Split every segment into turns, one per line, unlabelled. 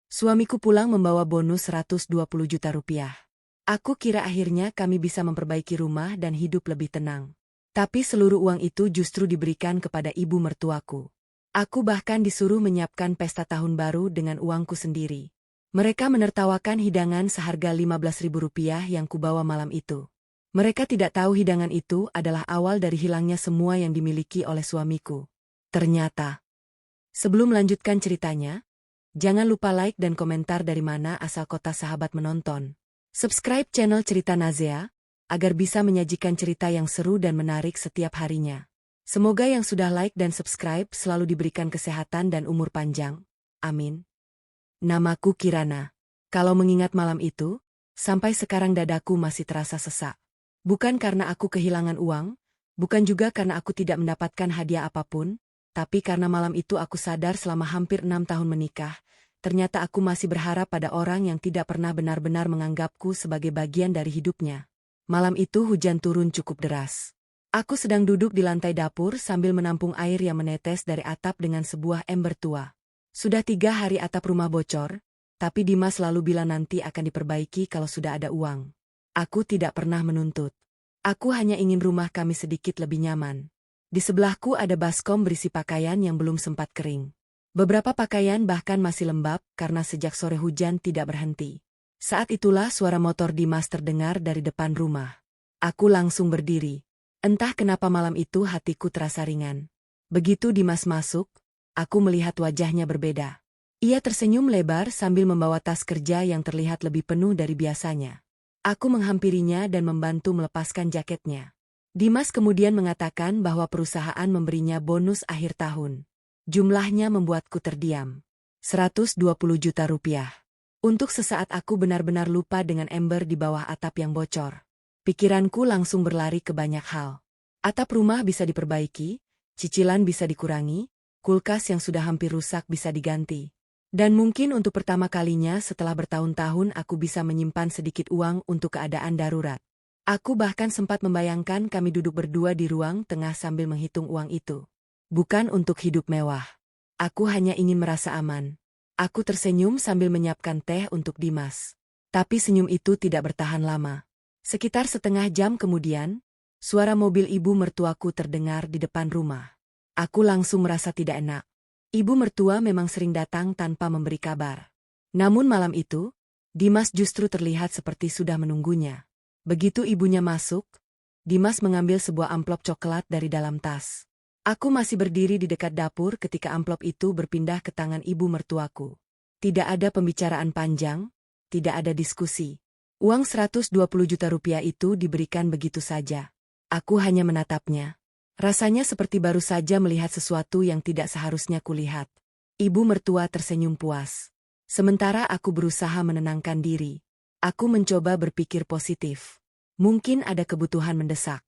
Suamiku pulang membawa bonus 120 juta rupiah. Aku kira akhirnya kami bisa memperbaiki rumah dan hidup lebih tenang. Tapi seluruh uang itu justru diberikan kepada ibu mertuaku. Aku bahkan disuruh menyiapkan pesta tahun baru dengan uangku sendiri. Mereka menertawakan hidangan seharga 15.000 rupiah yang kubawa malam itu. Mereka tidak tahu hidangan itu adalah awal dari hilangnya semua yang dimiliki oleh suamiku. Ternyata, sebelum melanjutkan ceritanya, jangan lupa like dan komentar dari mana asal kota sahabat menonton. Subscribe channel Cerita Nazea, agar bisa menyajikan cerita yang seru dan menarik setiap harinya. Semoga yang sudah like dan subscribe selalu diberikan kesehatan dan umur panjang. Amin. Namaku Kirana. Kalau mengingat malam itu, sampai sekarang dadaku masih terasa sesak. Bukan karena aku kehilangan uang, bukan juga karena aku tidak mendapatkan hadiah apapun, tapi karena malam itu aku sadar selama hampir 6 tahun menikah, ternyata aku masih berharap pada orang yang tidak pernah benar-benar menganggapku sebagai bagian dari hidupnya. Malam itu hujan turun cukup deras. Aku sedang duduk di lantai dapur sambil menampung air yang menetes dari atap dengan sebuah ember tua. Sudah 3 hari atap rumah bocor, tapi Dimas selalu bilang nanti akan diperbaiki kalau sudah ada uang. Aku tidak pernah menuntut. Aku hanya ingin rumah kami sedikit lebih nyaman. Di sebelahku ada baskom berisi pakaian yang belum sempat kering. Beberapa pakaian bahkan masih lembab karena sejak sore hujan tidak berhenti. Saat itulah suara motor Dimas terdengar dari depan rumah. Aku langsung berdiri. Entah kenapa malam itu hatiku terasa ringan. Begitu Dimas masuk, aku melihat wajahnya berbeda. Ia tersenyum lebar sambil membawa tas kerja yang terlihat lebih penuh dari biasanya. Aku menghampirinya dan membantu melepaskan jaketnya. Dimas kemudian mengatakan bahwa perusahaan memberinya bonus akhir tahun. Jumlahnya membuatku terdiam. 120 juta rupiah. Untuk sesaat aku benar-benar lupa dengan ember di bawah atap yang bocor. Pikiranku langsung berlari ke banyak hal. Atap rumah bisa diperbaiki, cicilan bisa dikurangi, kulkas yang sudah hampir rusak bisa diganti. Dan mungkin untuk pertama kalinya setelah bertahun-tahun aku bisa menyimpan sedikit uang untuk keadaan darurat. Aku bahkan sempat membayangkan kami duduk berdua di ruang tengah sambil menghitung uang itu. Bukan untuk hidup mewah. Aku hanya ingin merasa aman. Aku tersenyum sambil menyiapkan teh untuk Dimas. Tapi senyum itu tidak bertahan lama. Sekitar setengah jam kemudian, suara mobil ibu mertuaku terdengar di depan rumah. Aku langsung merasa tidak enak. Ibu mertua memang sering datang tanpa memberi kabar. Namun malam itu, Dimas justru terlihat seperti sudah menunggunya. Begitu ibunya masuk, Dimas mengambil sebuah amplop coklat dari dalam tas. Aku masih berdiri di dekat dapur ketika amplop itu berpindah ke tangan ibu mertuaku. Tidak ada pembicaraan panjang, tidak ada diskusi. Uang 120 juta rupiah itu diberikan begitu saja. Aku hanya menatapnya. Rasanya seperti baru saja melihat sesuatu yang tidak seharusnya kulihat. Ibu mertua tersenyum puas. Sementara aku berusaha menenangkan diri. Aku mencoba berpikir positif. Mungkin ada kebutuhan mendesak.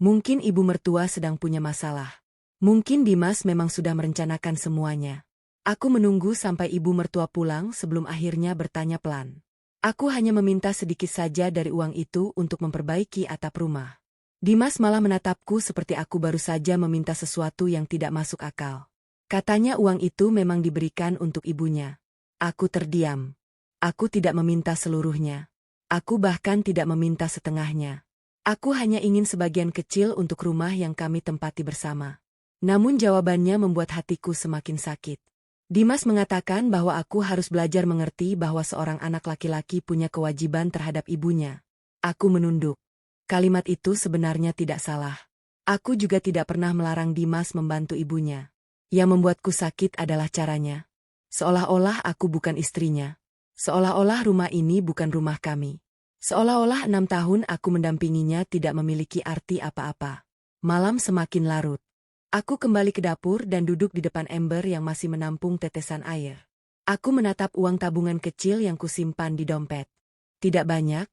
Mungkin ibu mertua sedang punya masalah. Mungkin Dimas memang sudah merencanakan semuanya. Aku menunggu sampai ibu mertua pulang sebelum akhirnya bertanya pelan. Aku hanya meminta sedikit saja dari uang itu untuk memperbaiki atap rumah. Dimas malah menatapku seperti aku baru saja meminta sesuatu yang tidak masuk akal. Katanya uang itu memang diberikan untuk ibunya. Aku terdiam. Aku tidak meminta seluruhnya. Aku bahkan tidak meminta setengahnya. Aku hanya ingin sebagian kecil untuk rumah yang kami tempati bersama. Namun jawabannya membuat hatiku semakin sakit. Dimas mengatakan bahwa aku harus belajar mengerti bahwa seorang anak laki-laki punya kewajiban terhadap ibunya. Aku menunduk. Kalimat itu sebenarnya tidak salah. Aku juga tidak pernah melarang Dimas membantu ibunya. Yang membuatku sakit adalah caranya. Seolah-olah aku bukan istrinya. Seolah-olah rumah ini bukan rumah kami. Seolah-olah 6 tahun aku mendampinginya tidak memiliki arti apa-apa. Malam semakin larut. Aku kembali ke dapur dan duduk di depan ember yang masih menampung tetesan air. Aku menatap uang tabungan kecil yang kusimpan di dompet. Tidak banyak,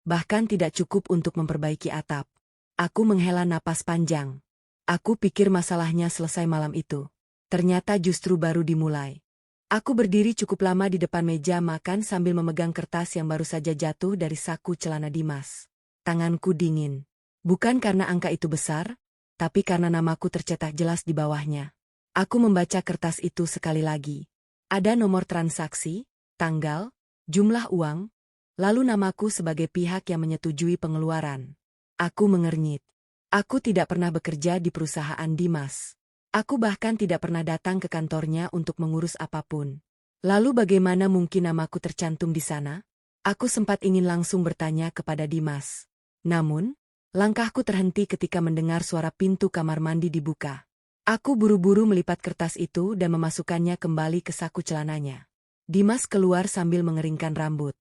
bahkan tidak cukup untuk memperbaiki atap. Aku menghela napas panjang. Aku pikir masalahnya selesai malam itu. Ternyata justru baru dimulai. Aku berdiri cukup lama di depan meja makan sambil memegang kertas yang baru saja jatuh dari saku celana Dimas. Tanganku dingin. Bukan karena angka itu besar, tapi karena namaku tercetak jelas di bawahnya. Aku membaca kertas itu sekali lagi. Ada nomor transaksi, tanggal, jumlah uang, lalu namaku sebagai pihak yang menyetujui pengeluaran. Aku mengernyit. Aku tidak pernah bekerja di perusahaan Dimas. Aku bahkan tidak pernah datang ke kantornya untuk mengurus apapun. Lalu bagaimana mungkin namaku tercantum di sana? Aku sempat ingin langsung bertanya kepada Dimas. Namun, langkahku terhenti ketika mendengar suara pintu kamar mandi dibuka. Aku buru-buru melipat kertas itu dan memasukkannya kembali ke saku celananya. Dimas keluar sambil mengeringkan rambut.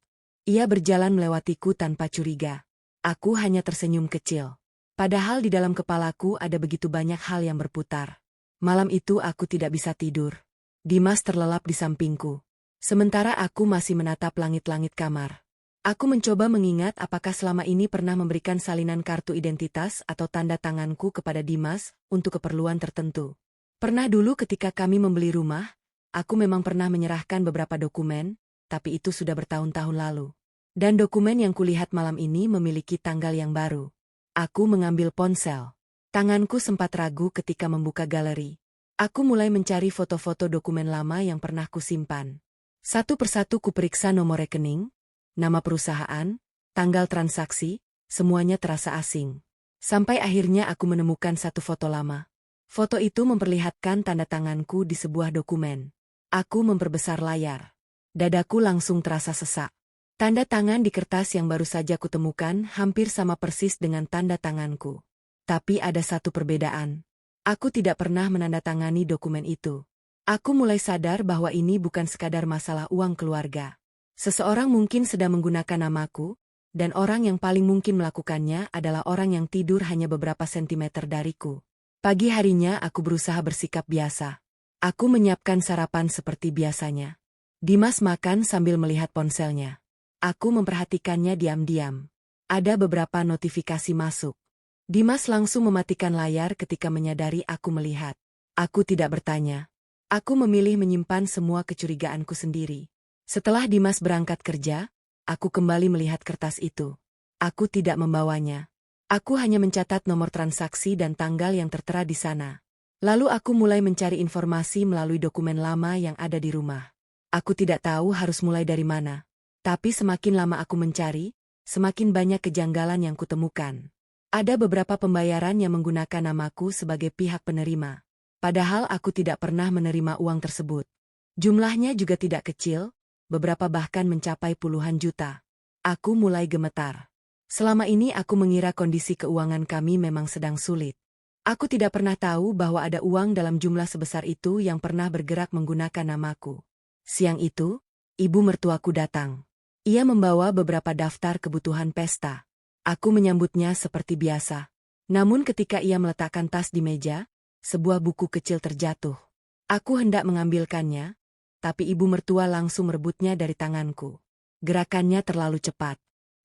Ia berjalan melewatiku tanpa curiga. Aku hanya tersenyum kecil. Padahal di dalam kepalaku ada begitu banyak hal yang berputar. Malam itu aku tidak bisa tidur. Dimas terlelap di sampingku. Sementara aku masih menatap langit-langit kamar. Aku mencoba mengingat apakah selama ini pernah memberikan salinan kartu identitas atau tanda tanganku kepada Dimas untuk keperluan tertentu. Pernah dulu ketika kami membeli rumah, aku memang pernah menyerahkan beberapa dokumen, tapi itu sudah bertahun-tahun lalu. Dan dokumen yang kulihat malam ini memiliki tanggal yang baru. Aku mengambil ponsel. Tanganku sempat ragu ketika membuka galeri. Aku mulai mencari foto-foto dokumen lama yang pernah kusimpan. Satu persatu kuperiksa nomor rekening, nama perusahaan, tanggal transaksi, semuanya terasa asing. Sampai akhirnya aku menemukan satu foto lama. Foto itu memperlihatkan tanda tanganku di sebuah dokumen. Aku memperbesar layar. Dadaku langsung terasa sesak. Tanda tangan di kertas yang baru saja kutemukan hampir sama persis dengan tanda tanganku. Tapi ada satu perbedaan. Aku tidak pernah menandatangani dokumen itu. Aku mulai sadar bahwa ini bukan sekadar masalah uang keluarga. Seseorang mungkin sedang menggunakan namaku, dan orang yang paling mungkin melakukannya adalah orang yang tidur hanya beberapa sentimeter dariku. Pagi harinya aku berusaha bersikap biasa. Aku menyiapkan sarapan seperti biasanya. Dimas makan sambil melihat ponselnya. Aku memperhatikannya diam-diam. Ada beberapa notifikasi masuk. Dimas langsung mematikan layar ketika menyadari aku melihat. Aku tidak bertanya. Aku memilih menyimpan semua kecurigaanku sendiri. Setelah Dimas berangkat kerja, aku kembali melihat kertas itu. Aku tidak membawanya. Aku hanya mencatat nomor transaksi dan tanggal yang tertera di sana. Lalu aku mulai mencari informasi melalui dokumen lama yang ada di rumah. Aku tidak tahu harus mulai dari mana. Tapi semakin lama aku mencari, semakin banyak kejanggalan yang kutemukan. Ada beberapa pembayaran yang menggunakan namaku sebagai pihak penerima. Padahal aku tidak pernah menerima uang tersebut. Jumlahnya juga tidak kecil, beberapa bahkan mencapai puluhan juta. Aku mulai gemetar. Selama ini aku mengira kondisi keuangan kami memang sedang sulit. Aku tidak pernah tahu bahwa ada uang dalam jumlah sebesar itu yang pernah bergerak menggunakan namaku. Siang itu, ibu mertuaku datang. Ia membawa beberapa daftar kebutuhan pesta. Aku menyambutnya seperti biasa. Namun ketika ia meletakkan tas di meja, sebuah buku kecil terjatuh. Aku hendak mengambilkannya, tapi ibu mertua langsung merebutnya dari tanganku. Gerakannya terlalu cepat.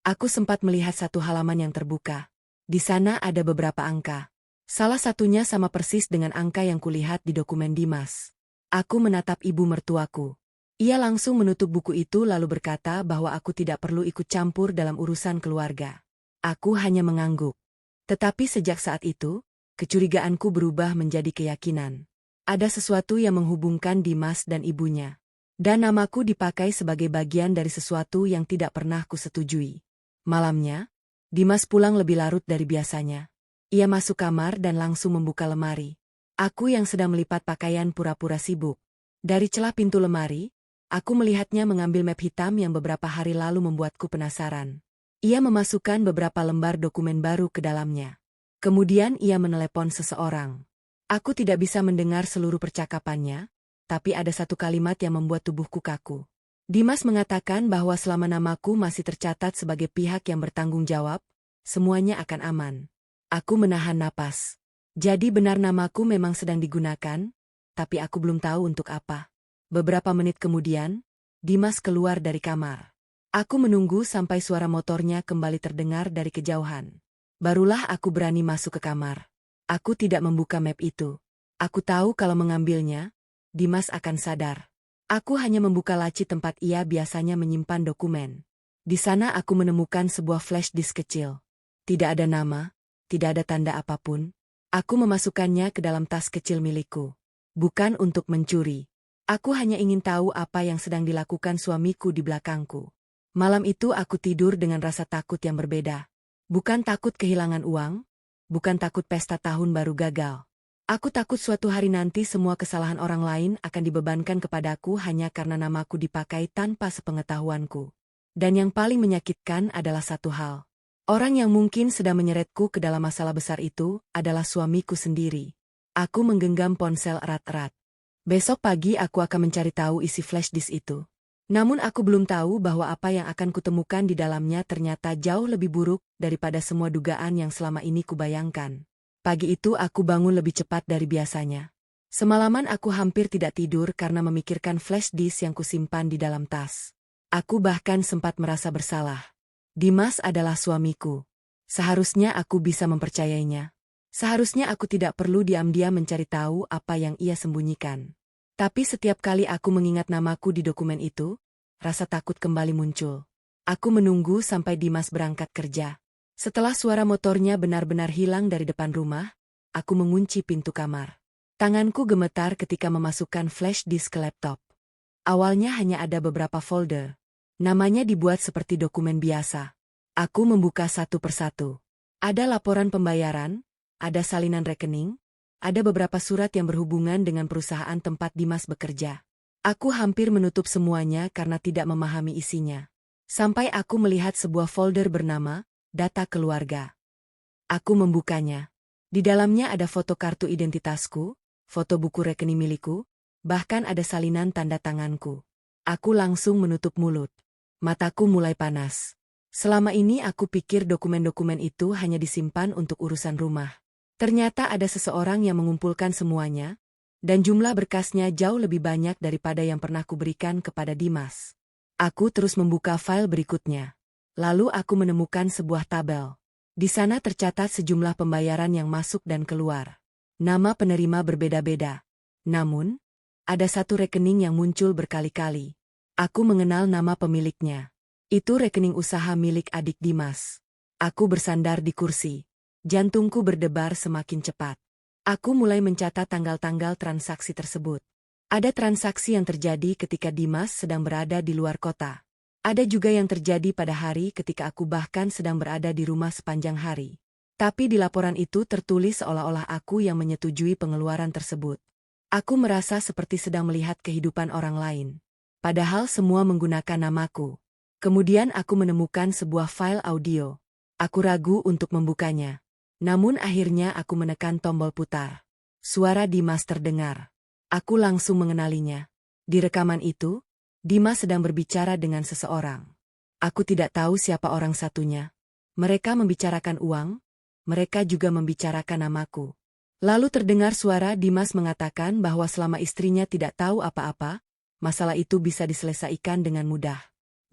Aku sempat melihat satu halaman yang terbuka. Di sana ada beberapa angka. Salah satunya sama persis dengan angka yang kulihat di dokumen Dimas. Aku menatap ibu mertuaku. Ia langsung menutup buku itu lalu berkata bahwa aku tidak perlu ikut campur dalam urusan keluarga. Aku hanya mengangguk. Tetapi sejak saat itu, kecurigaanku berubah menjadi keyakinan. Ada sesuatu yang menghubungkan Dimas dan ibunya. Dan namaku dipakai sebagai bagian dari sesuatu yang tidak pernah kusetujui. Malamnya, Dimas pulang lebih larut dari biasanya. Ia masuk kamar dan langsung membuka lemari. Aku yang sedang melipat pakaian pura-pura sibuk. Dari celah pintu lemari, aku melihatnya mengambil map hitam yang beberapa hari lalu membuatku penasaran. Ia memasukkan beberapa lembar dokumen baru ke dalamnya. Kemudian ia menelepon seseorang. Aku tidak bisa mendengar seluruh percakapannya, tapi ada satu kalimat yang membuat tubuhku kaku. Dimas mengatakan bahwa selama namaku masih tercatat sebagai pihak yang bertanggung jawab, semuanya akan aman. Aku menahan napas. Jadi benar namaku memang sedang digunakan, tapi aku belum tahu untuk apa. Beberapa menit kemudian, Dimas keluar dari kamar. Aku menunggu sampai suara motornya kembali terdengar dari kejauhan. Barulah aku berani masuk ke kamar. Aku tidak membuka map itu. Aku tahu kalau mengambilnya, Dimas akan sadar. Aku hanya membuka laci tempat ia biasanya menyimpan dokumen. Di sana aku menemukan sebuah flash disk kecil. Tidak ada nama, tidak ada tanda apapun. Aku memasukkannya ke dalam tas kecil milikku. Bukan untuk mencuri. Aku hanya ingin tahu apa yang sedang dilakukan suamiku di belakangku. Malam itu aku tidur dengan rasa takut yang berbeda. Bukan takut kehilangan uang, bukan takut pesta tahun baru gagal. Aku takut suatu hari nanti semua kesalahan orang lain akan dibebankan kepadaku hanya karena namaku dipakai tanpa sepengetahuanku. Dan yang paling menyakitkan adalah satu hal. Orang yang mungkin sedang menyeretku ke dalam masalah besar itu adalah suamiku sendiri. Aku menggenggam ponsel erat-erat. Besok pagi aku akan mencari tahu isi flash disk itu. Namun aku belum tahu bahwa apa yang akan kutemukan di dalamnya ternyata jauh lebih buruk daripada semua dugaan yang selama ini kubayangkan. Pagi itu aku bangun lebih cepat dari biasanya. Semalaman aku hampir tidak tidur karena memikirkan flash disk yang kusimpan di dalam tas. Aku bahkan sempat merasa bersalah. Dimas adalah suamiku. Seharusnya aku bisa mempercayainya. Seharusnya aku tidak perlu diam-diam mencari tahu apa yang ia sembunyikan. Tapi setiap kali aku mengingat namaku di dokumen itu, rasa takut kembali muncul. Aku menunggu sampai Dimas berangkat kerja. Setelah suara motornya benar-benar hilang dari depan rumah, aku mengunci pintu kamar. Tanganku gemetar ketika memasukkan flash disk ke laptop. Awalnya hanya ada beberapa folder. Namanya dibuat seperti dokumen biasa. Aku membuka satu persatu. Ada laporan pembayaran, ada salinan rekening, ada beberapa surat yang berhubungan dengan perusahaan tempat Dimas bekerja. Aku hampir menutup semuanya karena tidak memahami isinya. Sampai aku melihat sebuah folder bernama Data Keluarga. Aku membukanya. Di dalamnya ada foto kartu identitasku, foto buku rekening milikku, bahkan ada salinan tanda tanganku. Aku langsung menutup mulut. Mataku mulai panas. Selama ini aku pikir dokumen-dokumen itu hanya disimpan untuk urusan rumah. Ternyata ada seseorang yang mengumpulkan semuanya, dan jumlah berkasnya jauh lebih banyak daripada yang pernah kuberikan kepada Dimas. Aku terus membuka file berikutnya. Lalu aku menemukan sebuah tabel. Di sana tercatat sejumlah pembayaran yang masuk dan keluar. Nama penerima berbeda-beda. Namun, ada satu rekening yang muncul berkali-kali. Aku mengenal nama pemiliknya. Itu rekening usaha milik adik Dimas. Aku bersandar di kursi. Jantungku berdebar semakin cepat. Aku mulai mencatat tanggal-tanggal transaksi tersebut. Ada transaksi yang terjadi ketika Dimas sedang berada di luar kota. Ada juga yang terjadi pada hari ketika aku bahkan sedang berada di rumah sepanjang hari. Tapi di laporan itu tertulis seolah-olah aku yang menyetujui pengeluaran tersebut. Aku merasa seperti sedang melihat kehidupan orang lain. Padahal semua menggunakan namaku. Kemudian aku menemukan sebuah file audio. Aku ragu untuk membukanya. Namun akhirnya aku menekan tombol putar. Suara Dimas terdengar. Aku langsung mengenalinya. Di rekaman itu, Dimas sedang berbicara dengan seseorang. Aku tidak tahu siapa orang satunya. Mereka membicarakan uang, mereka juga membicarakan namaku. Lalu terdengar suara Dimas mengatakan bahwa selama istrinya tidak tahu apa-apa, masalah itu bisa diselesaikan dengan mudah.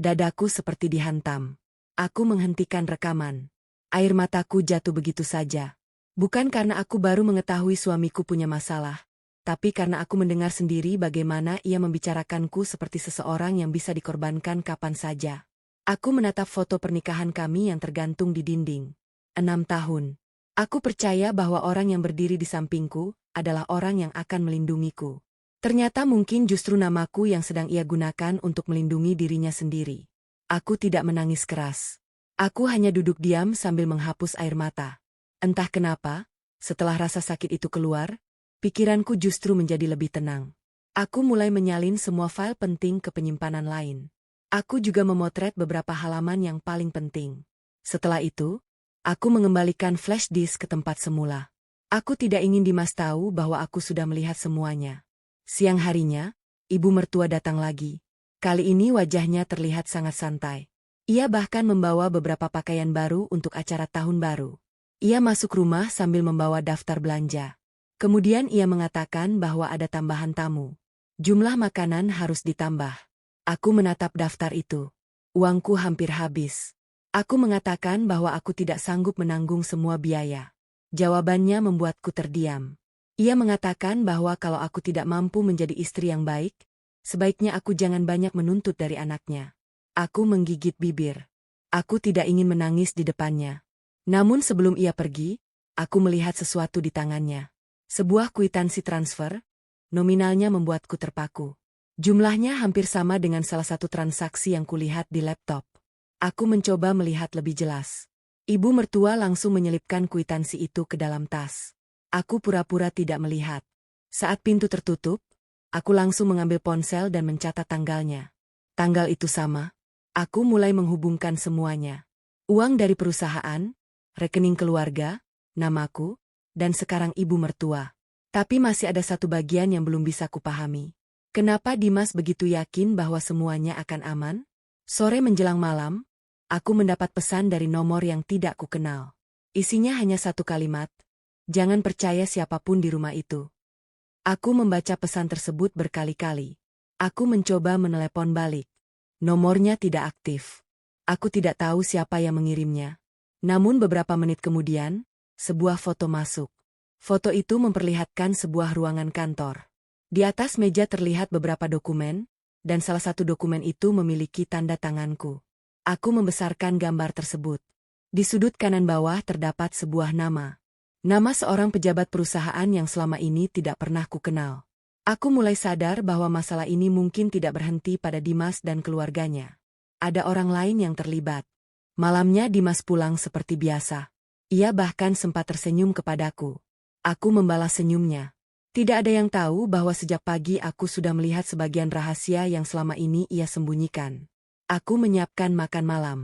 Dadaku seperti dihantam. Aku menghentikan rekaman. Air mataku jatuh begitu saja. Bukan karena aku baru mengetahui suamiku punya masalah, tapi karena aku mendengar sendiri bagaimana ia membicarakanku seperti seseorang yang bisa dikorbankan kapan saja. Aku menatap foto pernikahan kami yang tergantung di dinding. 6 tahun. Aku percaya bahwa orang yang berdiri di sampingku adalah orang yang akan melindungiku. Ternyata mungkin justru namaku yang sedang ia gunakan untuk melindungi dirinya sendiri. Aku tidak menangis keras. Aku hanya duduk diam sambil menghapus air mata. Entah kenapa, setelah rasa sakit itu keluar, pikiranku justru menjadi lebih tenang. Aku mulai menyalin semua file penting ke penyimpanan lain. Aku juga memotret beberapa halaman yang paling penting. Setelah itu, aku mengembalikan flash disk ke tempat semula. Aku tidak ingin Dimas tahu bahwa aku sudah melihat semuanya. Siang harinya, ibu mertua datang lagi. Kali ini wajahnya terlihat sangat santai. Ia bahkan membawa beberapa pakaian baru untuk acara tahun baru. Ia masuk rumah sambil membawa daftar belanja. Kemudian ia mengatakan bahwa ada tambahan tamu. Jumlah makanan harus ditambah. Aku menatap daftar itu. Uangku hampir habis. Aku mengatakan bahwa aku tidak sanggup menanggung semua biaya. Jawabannya membuatku terdiam. Ia mengatakan bahwa kalau aku tidak mampu menjadi istri yang baik, sebaiknya aku jangan banyak menuntut dari anaknya. Aku menggigit bibir. Aku tidak ingin menangis di depannya. Namun sebelum ia pergi, aku melihat sesuatu di tangannya. Sebuah kwitansi transfer, nominalnya membuatku terpaku. Jumlahnya hampir sama dengan salah satu transaksi yang kulihat di laptop. Aku mencoba melihat lebih jelas. Ibu mertua langsung menyelipkan kwitansi itu ke dalam tas. Aku pura-pura tidak melihat. Saat pintu tertutup, aku langsung mengambil ponsel dan mencatat tanggalnya. Tanggal itu sama. Aku mulai menghubungkan semuanya. Uang dari perusahaan, rekening keluarga, namaku, dan sekarang ibu mertua. Tapi masih ada satu bagian yang belum bisa kupahami. Kenapa Dimas begitu yakin bahwa semuanya akan aman? Sore menjelang malam, aku mendapat pesan dari nomor yang tidak kukenal. Isinya hanya satu kalimat, "Jangan percaya siapapun di rumah itu." Aku membaca pesan tersebut berkali-kali. Aku mencoba menelepon balik. Nomornya tidak aktif. Aku tidak tahu siapa yang mengirimnya. Namun beberapa menit kemudian, sebuah foto masuk. Foto itu memperlihatkan sebuah ruangan kantor. Di atas meja terlihat beberapa dokumen, dan salah satu dokumen itu memiliki tanda tanganku. Aku membesarkan gambar tersebut. Di sudut kanan bawah terdapat sebuah nama. Nama seorang pejabat perusahaan yang selama ini tidak pernah kukenal. Aku mulai sadar bahwa masalah ini mungkin tidak berhenti pada Dimas dan keluarganya. Ada orang lain yang terlibat. Malamnya Dimas pulang seperti biasa. Ia bahkan sempat tersenyum kepadaku. Aku membalas senyumnya. Tidak ada yang tahu bahwa sejak pagi aku sudah melihat sebagian rahasia yang selama ini ia sembunyikan. Aku menyiapkan makan malam.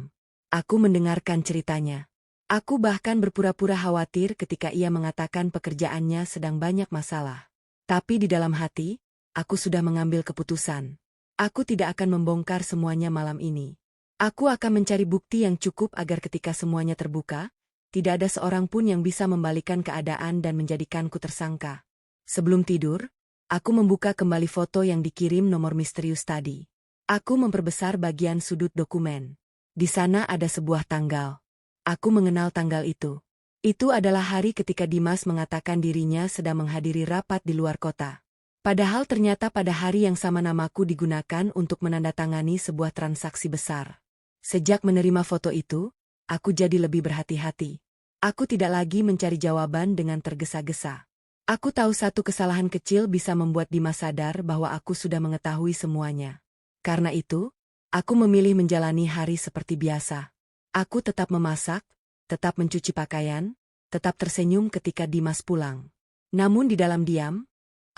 Aku mendengarkan ceritanya. Aku bahkan berpura-pura khawatir ketika ia mengatakan pekerjaannya sedang banyak masalah. Tapi di dalam hati, aku sudah mengambil keputusan. Aku tidak akan membongkar semuanya malam ini. Aku akan mencari bukti yang cukup agar ketika semuanya terbuka, tidak ada seorang pun yang bisa membalikan keadaan dan menjadikanku tersangka. Sebelum tidur, aku membuka kembali foto yang dikirim nomor misterius tadi. Aku memperbesar bagian sudut dokumen. Di sana ada sebuah tanggal. Aku mengenal tanggal itu. Itu adalah hari ketika Dimas mengatakan dirinya sedang menghadiri rapat di luar kota. Padahal ternyata pada hari yang sama namaku digunakan untuk menandatangani sebuah transaksi besar. Sejak menerima foto itu, aku jadi lebih berhati-hati. Aku tidak lagi mencari jawaban dengan tergesa-gesa. Aku tahu satu kesalahan kecil bisa membuat Dimas sadar bahwa aku sudah mengetahui semuanya. Karena itu, aku memilih menjalani hari seperti biasa. Aku tetap memasak, tetap mencuci pakaian, tetap tersenyum ketika Dimas pulang. Namun di dalam diam,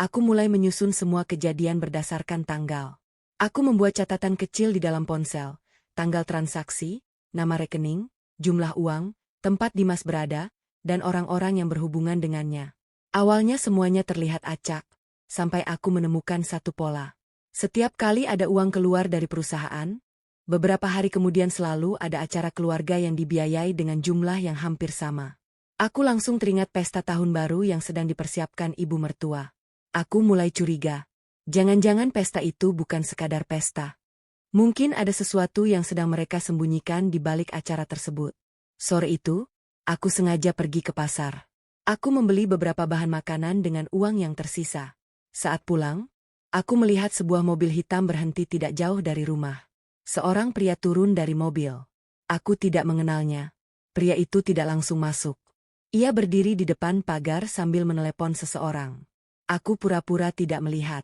aku mulai menyusun semua kejadian berdasarkan tanggal. Aku membuat catatan kecil di dalam ponsel, tanggal transaksi, nama rekening, jumlah uang, tempat Dimas berada, dan orang-orang yang berhubungan dengannya. Awalnya semuanya terlihat acak, sampai aku menemukan satu pola. Setiap kali ada uang keluar dari perusahaan, beberapa hari kemudian selalu ada acara keluarga yang dibiayai dengan jumlah yang hampir sama. Aku langsung teringat pesta tahun baru yang sedang dipersiapkan ibu mertua. Aku mulai curiga. Jangan-jangan pesta itu bukan sekadar pesta. Mungkin ada sesuatu yang sedang mereka sembunyikan di balik acara tersebut. Sore itu, aku sengaja pergi ke pasar. Aku membeli beberapa bahan makanan dengan uang yang tersisa. Saat pulang, aku melihat sebuah mobil hitam berhenti tidak jauh dari rumah. Seorang pria turun dari mobil. Aku tidak mengenalnya. Pria itu tidak langsung masuk. Ia berdiri di depan pagar sambil menelepon seseorang. Aku pura-pura tidak melihat.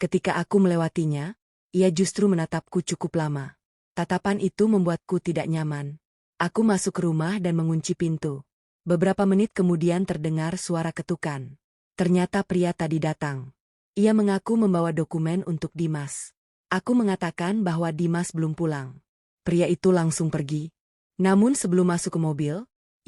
Ketika aku melewatinya, ia justru menatapku cukup lama. Tatapan itu membuatku tidak nyaman. Aku masuk ke rumah dan mengunci pintu. Beberapa menit kemudian terdengar suara ketukan. Ternyata pria tadi datang. Ia mengaku membawa dokumen untuk Dimas. Aku mengatakan bahwa Dimas belum pulang. Pria itu langsung pergi. Namun sebelum masuk ke mobil,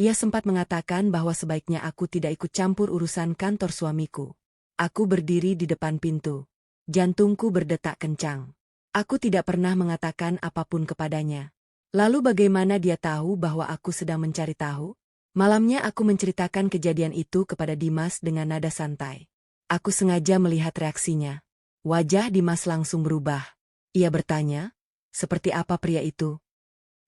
ia sempat mengatakan bahwa sebaiknya aku tidak ikut campur urusan kantor suamiku. Aku berdiri di depan pintu. Jantungku berdetak kencang. Aku tidak pernah mengatakan apapun kepadanya. Lalu bagaimana dia tahu bahwa aku sedang mencari tahu? Malamnya aku menceritakan kejadian itu kepada Dimas dengan nada santai. Aku sengaja melihat reaksinya. Wajah Dimas langsung berubah. Ia bertanya, "Seperti apa pria itu?"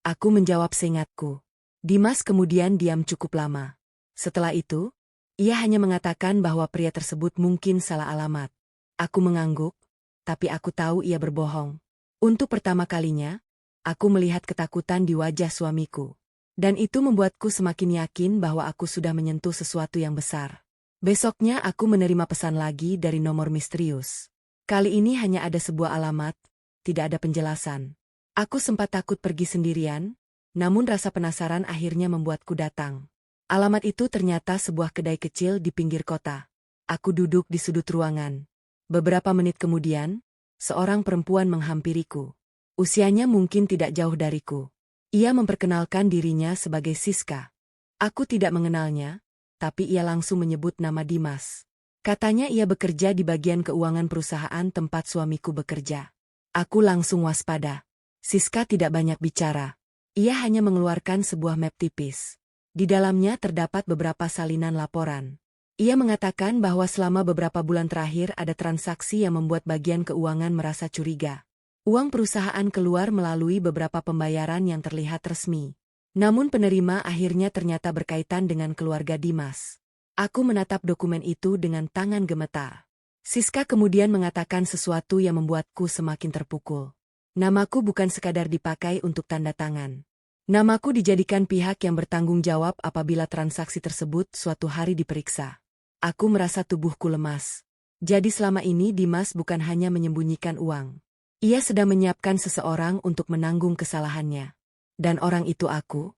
Aku menjawab seingatku. Dimas kemudian diam cukup lama. Setelah itu, ia hanya mengatakan bahwa pria tersebut mungkin salah alamat. Aku mengangguk, tapi aku tahu ia berbohong. Untuk pertama kalinya, aku melihat ketakutan di wajah suamiku. Dan itu membuatku semakin yakin bahwa aku sudah menyentuh sesuatu yang besar. Besoknya aku menerima pesan lagi dari nomor misterius. Kali ini hanya ada sebuah alamat, tidak ada penjelasan. Aku sempat takut pergi sendirian, namun rasa penasaran akhirnya membuatku datang. Alamat itu ternyata sebuah kedai kecil di pinggir kota. Aku duduk di sudut ruangan. Beberapa menit kemudian, seorang perempuan menghampiriku. Usianya mungkin tidak jauh dariku. Ia memperkenalkan dirinya sebagai Siska. Aku tidak mengenalnya, tapi ia langsung menyebut nama Dimas. Katanya ia bekerja di bagian keuangan perusahaan tempat suamiku bekerja. Aku langsung waspada. Siska tidak banyak bicara. Ia hanya mengeluarkan sebuah map tipis. Di dalamnya terdapat beberapa salinan laporan. Ia mengatakan bahwa selama beberapa bulan terakhir ada transaksi yang membuat bagian keuangan merasa curiga. Uang perusahaan keluar melalui beberapa pembayaran yang terlihat resmi. Namun penerima akhirnya ternyata berkaitan dengan keluarga Dimas. Aku menatap dokumen itu dengan tangan gemetar. Siska kemudian mengatakan sesuatu yang membuatku semakin terpukul. Namaku bukan sekadar dipakai untuk tanda tangan. Namaku dijadikan pihak yang bertanggung jawab apabila transaksi tersebut suatu hari diperiksa. Aku merasa tubuhku lemas. Jadi selama ini Dimas bukan hanya menyembunyikan uang. Ia sedang menyiapkan seseorang untuk menanggung kesalahannya. Dan orang itu aku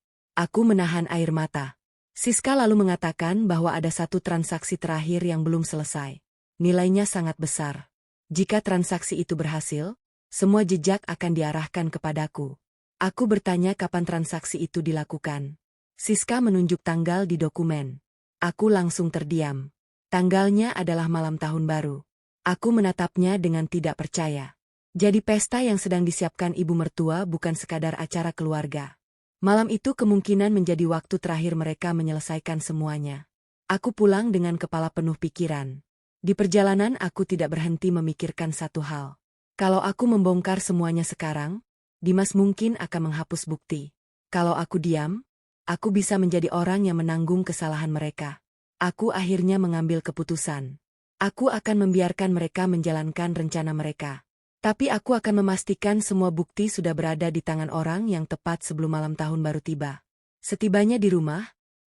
menahan air mata. Siska lalu mengatakan bahwa ada satu transaksi terakhir yang belum selesai. Nilainya sangat besar. Jika transaksi itu berhasil, semua jejak akan diarahkan kepadaku. Aku bertanya kapan transaksi itu dilakukan. Siska menunjuk tanggal di dokumen. Aku langsung terdiam. Tanggalnya adalah malam tahun baru. Aku menatapnya dengan tidak percaya. Jadi pesta yang sedang disiapkan ibu mertua bukan sekadar acara keluarga. Malam itu kemungkinan menjadi waktu terakhir mereka menyelesaikan semuanya. Aku pulang dengan kepala penuh pikiran. Di perjalanan aku tidak berhenti memikirkan satu hal. Kalau aku membongkar semuanya sekarang, Dimas mungkin akan menghapus bukti. Kalau aku diam, aku bisa menjadi orang yang menanggung kesalahan mereka. Aku akhirnya mengambil keputusan. Aku akan membiarkan mereka menjalankan rencana mereka. Tapi aku akan memastikan semua bukti sudah berada di tangan orang yang tepat sebelum malam tahun baru tiba. Setibanya di rumah,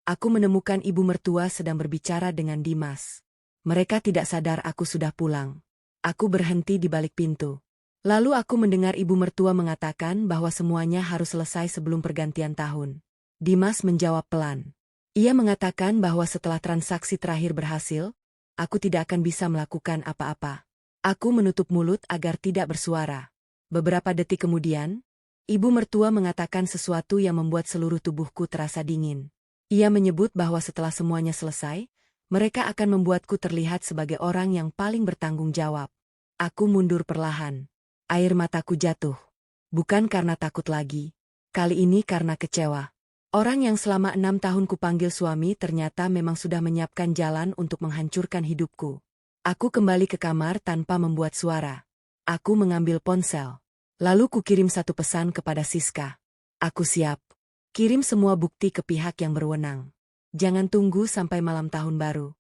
aku menemukan ibu mertua sedang berbicara dengan Dimas. Mereka tidak sadar aku sudah pulang. Aku berhenti di balik pintu. Lalu aku mendengar ibu mertua mengatakan bahwa semuanya harus selesai sebelum pergantian tahun. Dimas menjawab pelan. Ia mengatakan bahwa setelah transaksi terakhir berhasil, aku tidak akan bisa melakukan apa-apa. Aku menutup mulut agar tidak bersuara. Beberapa detik kemudian, ibu mertua mengatakan sesuatu yang membuat seluruh tubuhku terasa dingin. Ia menyebut bahwa setelah semuanya selesai, mereka akan membuatku terlihat sebagai orang yang paling bertanggung jawab. Aku mundur perlahan. Air mataku jatuh. Bukan karena takut lagi. Kali ini karena kecewa. Orang yang selama 6 tahun kupanggil suami ternyata memang sudah menyiapkan jalan untuk menghancurkan hidupku. Aku kembali ke kamar tanpa membuat suara. Aku mengambil ponsel. Lalu kukirim satu pesan kepada Siska. Aku siap. Kirim semua bukti ke pihak yang berwenang. Jangan tunggu sampai malam tahun baru.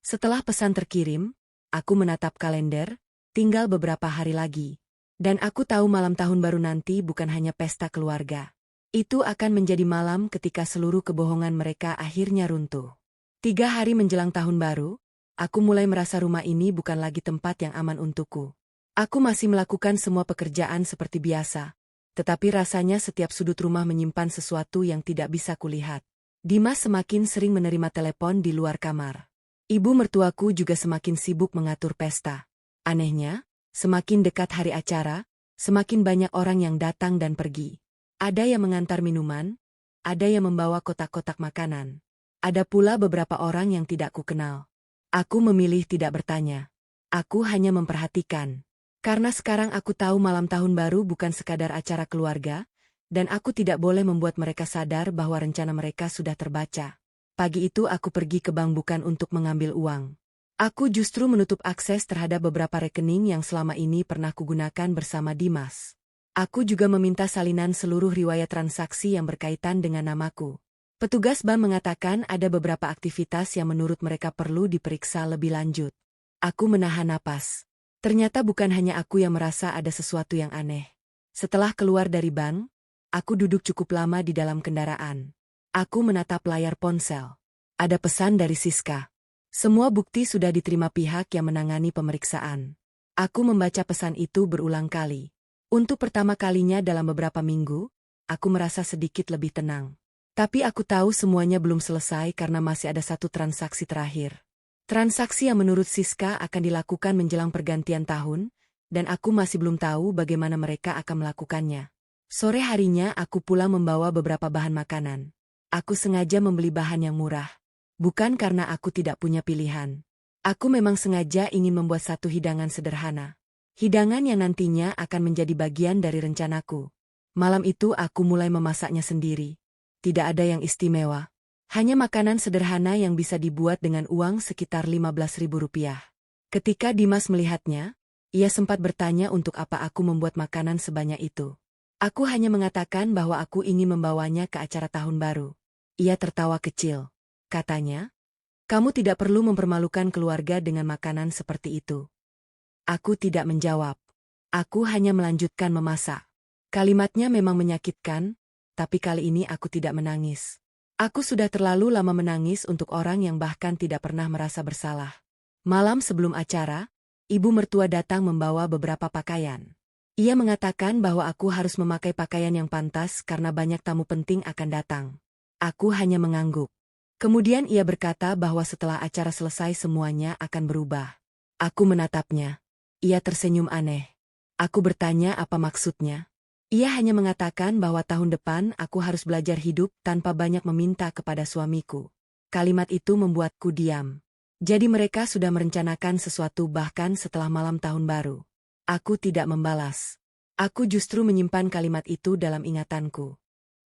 Setelah pesan terkirim, aku menatap kalender, tinggal beberapa hari lagi. Dan aku tahu malam tahun baru nanti bukan hanya pesta keluarga. Itu akan menjadi malam ketika seluruh kebohongan mereka akhirnya runtuh. 3 hari menjelang tahun baru, aku mulai merasa rumah ini bukan lagi tempat yang aman untukku. Aku masih melakukan semua pekerjaan seperti biasa, tetapi rasanya setiap sudut rumah menyimpan sesuatu yang tidak bisa kulihat. Dimas semakin sering menerima telepon di luar kamar. Ibu mertuaku juga semakin sibuk mengatur pesta. Anehnya, semakin dekat hari acara, semakin banyak orang yang datang dan pergi. Ada yang mengantar minuman, ada yang membawa kotak-kotak makanan. Ada pula beberapa orang yang tidak kukenal. Aku memilih tidak bertanya. Aku hanya memperhatikan. Karena sekarang aku tahu malam tahun baru bukan sekadar acara keluarga, dan aku tidak boleh membuat mereka sadar bahwa rencana mereka sudah terbaca. Pagi itu aku pergi ke bank bukan untuk mengambil uang. Aku justru menutup akses terhadap beberapa rekening yang selama ini pernah kugunakan bersama Dimas. Aku juga meminta salinan seluruh riwayat transaksi yang berkaitan dengan namaku. Petugas bank mengatakan ada beberapa aktivitas yang menurut mereka perlu diperiksa lebih lanjut. Aku menahan napas. Ternyata bukan hanya aku yang merasa ada sesuatu yang aneh. Setelah keluar dari bank, aku duduk cukup lama di dalam kendaraan. Aku menatap layar ponsel. Ada pesan dari Siska. Semua bukti sudah diterima pihak yang menangani pemeriksaan. Aku membaca pesan itu berulang kali. Untuk pertama kalinya dalam beberapa minggu, aku merasa sedikit lebih tenang. Tapi aku tahu semuanya belum selesai karena masih ada satu transaksi terakhir. Transaksi yang menurut Siska akan dilakukan menjelang pergantian tahun, dan aku masih belum tahu bagaimana mereka akan melakukannya. Sore harinya aku pulang membawa beberapa bahan makanan. Aku sengaja membeli bahan yang murah. Bukan karena aku tidak punya pilihan. Aku memang sengaja ingin membuat satu hidangan sederhana. Hidangan yang nantinya akan menjadi bagian dari rencanaku. Malam itu aku mulai memasaknya sendiri. Tidak ada yang istimewa. Hanya makanan sederhana yang bisa dibuat dengan uang sekitar Rp15.000. Ketika Dimas melihatnya, ia sempat bertanya untuk apa aku membuat makanan sebanyak itu. Aku hanya mengatakan bahwa aku ingin membawanya ke acara tahun baru. Ia tertawa kecil. Katanya, "Kamu tidak perlu mempermalukan keluarga dengan makanan seperti itu." Aku tidak menjawab. Aku hanya melanjutkan memasak. Kalimatnya memang menyakitkan, tapi kali ini aku tidak menangis. Aku sudah terlalu lama menangis untuk orang yang bahkan tidak pernah merasa bersalah. Malam sebelum acara, ibu mertua datang membawa beberapa pakaian. Ia mengatakan bahwa aku harus memakai pakaian yang pantas karena banyak tamu penting akan datang. Aku hanya mengangguk. Kemudian ia berkata bahwa setelah acara selesai semuanya akan berubah. Aku menatapnya. Ia tersenyum aneh. Aku bertanya apa maksudnya. Ia hanya mengatakan bahwa tahun depan aku harus belajar hidup tanpa banyak meminta kepada suamiku. Kalimat itu membuatku diam. Jadi mereka sudah merencanakan sesuatu bahkan setelah malam tahun baru. Aku tidak membalas. Aku justru menyimpan kalimat itu dalam ingatanku.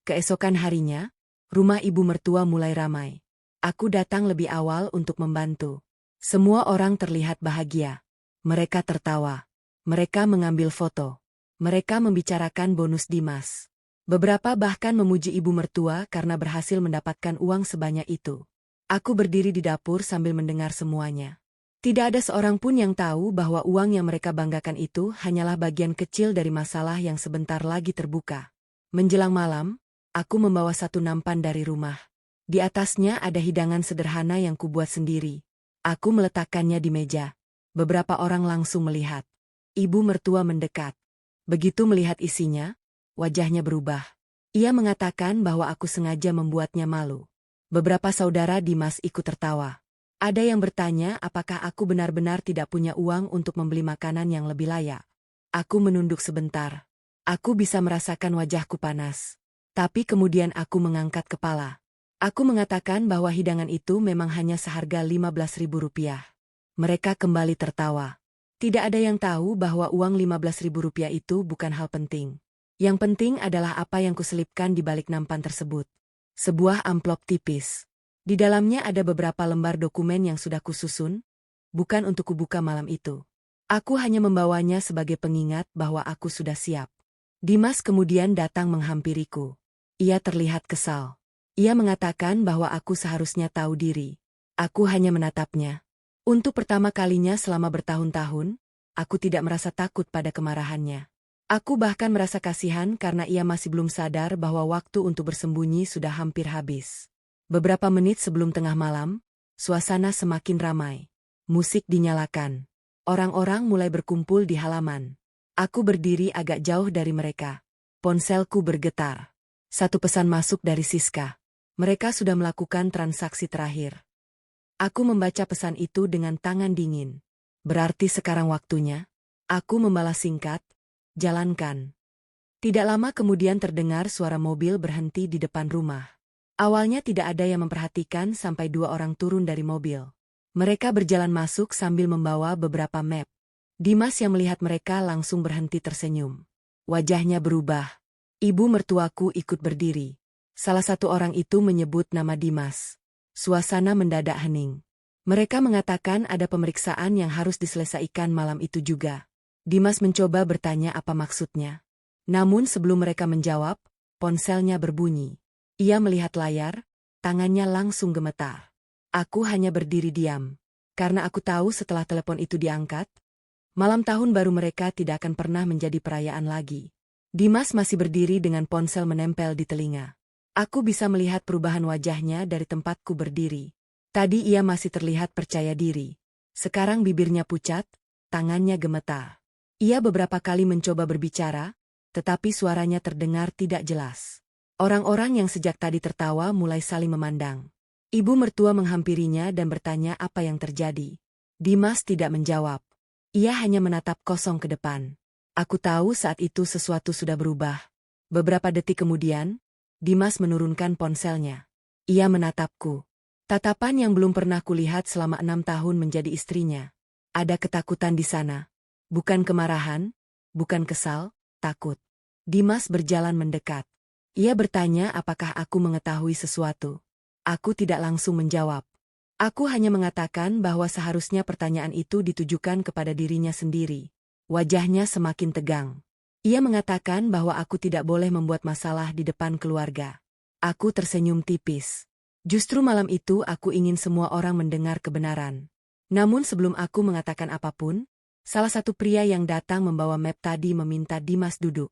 Keesokan harinya, rumah ibu mertua mulai ramai. Aku datang lebih awal untuk membantu. Semua orang terlihat bahagia. Mereka tertawa. Mereka mengambil foto. Mereka membicarakan bonus Dimas. Beberapa bahkan memuji ibu mertua karena berhasil mendapatkan uang sebanyak itu. Aku berdiri di dapur sambil mendengar semuanya. Tidak ada seorang pun yang tahu bahwa uang yang mereka banggakan itu hanyalah bagian kecil dari masalah yang sebentar lagi terbuka. Menjelang malam, aku membawa satu nampan dari rumah. Di atasnya ada hidangan sederhana yang kubuat sendiri. Aku meletakkannya di meja. Beberapa orang langsung melihat. Ibu mertua mendekat. Begitu melihat isinya, wajahnya berubah. Ia mengatakan bahwa aku sengaja membuatnya malu. Beberapa saudara Dimas ikut tertawa. Ada yang bertanya apakah aku benar-benar tidak punya uang untuk membeli makanan yang lebih layak. Aku menunduk sebentar. Aku bisa merasakan wajahku panas. Tapi kemudian aku mengangkat kepala. Aku mengatakan bahwa hidangan itu memang hanya seharga Rp15.000. Mereka kembali tertawa. Tidak ada yang tahu bahwa uang Rp15.000 itu bukan hal penting. Yang penting adalah apa yang kuselipkan di balik nampan tersebut. Sebuah amplop tipis. Di dalamnya ada beberapa lembar dokumen yang sudah kususun, bukan untuk kubuka malam itu. Aku hanya membawanya sebagai pengingat bahwa aku sudah siap. Dimas kemudian datang menghampiriku. Ia terlihat kesal. Ia mengatakan bahwa aku seharusnya tahu diri. Aku hanya menatapnya. Untuk pertama kalinya selama bertahun-tahun, aku tidak merasa takut pada kemarahannya. Aku bahkan merasa kasihan karena ia masih belum sadar bahwa waktu untuk bersembunyi sudah hampir habis. Beberapa menit sebelum tengah malam, suasana semakin ramai. Musik dinyalakan. Orang-orang mulai berkumpul di halaman. Aku berdiri agak jauh dari mereka. Ponselku bergetar. Satu pesan masuk dari Siska. Mereka sudah melakukan transaksi terakhir. Aku membaca pesan itu dengan tangan dingin. Berarti sekarang waktunya. Aku membalas singkat, jalankan. Tidak lama kemudian terdengar suara mobil berhenti di depan rumah. Awalnya tidak ada yang memperhatikan sampai dua orang turun dari mobil. Mereka berjalan masuk sambil membawa beberapa map. Dimas yang melihat mereka langsung berhenti tersenyum. Wajahnya berubah. Ibu mertuaku ikut berdiri. Salah satu orang itu menyebut nama Dimas. Suasana mendadak hening. Mereka mengatakan ada pemeriksaan yang harus diselesaikan malam itu juga. Dimas mencoba bertanya apa maksudnya. Namun sebelum mereka menjawab, ponselnya berbunyi. Ia melihat layar, tangannya langsung gemetar. Aku hanya berdiri diam. Karena aku tahu setelah telepon itu diangkat, malam tahun baru mereka tidak akan pernah menjadi perayaan lagi. Dimas masih berdiri dengan ponsel menempel di telinga. Aku bisa melihat perubahan wajahnya dari tempatku berdiri. Tadi ia masih terlihat percaya diri. Sekarang bibirnya pucat, tangannya gemetar. Ia beberapa kali mencoba berbicara, tetapi suaranya terdengar tidak jelas. Orang-orang yang sejak tadi tertawa mulai saling memandang. Ibu mertua menghampirinya dan bertanya apa yang terjadi. Dimas tidak menjawab. Ia hanya menatap kosong ke depan. Aku tahu saat itu sesuatu sudah berubah. Beberapa detik kemudian, Dimas menurunkan ponselnya. Ia menatapku. Tatapan yang belum pernah kulihat selama 6 tahun menjadi istrinya. Ada ketakutan di sana. Bukan kemarahan, bukan kesal, takut. Dimas berjalan mendekat. Ia bertanya apakah aku mengetahui sesuatu. Aku tidak langsung menjawab. Aku hanya mengatakan bahwa seharusnya pertanyaan itu ditujukan kepada dirinya sendiri. Wajahnya semakin tegang. Ia mengatakan bahwa aku tidak boleh membuat masalah di depan keluarga. Aku tersenyum tipis. Justru malam itu aku ingin semua orang mendengar kebenaran. Namun sebelum aku mengatakan apapun, salah satu pria yang datang membawa map tadi meminta Dimas duduk.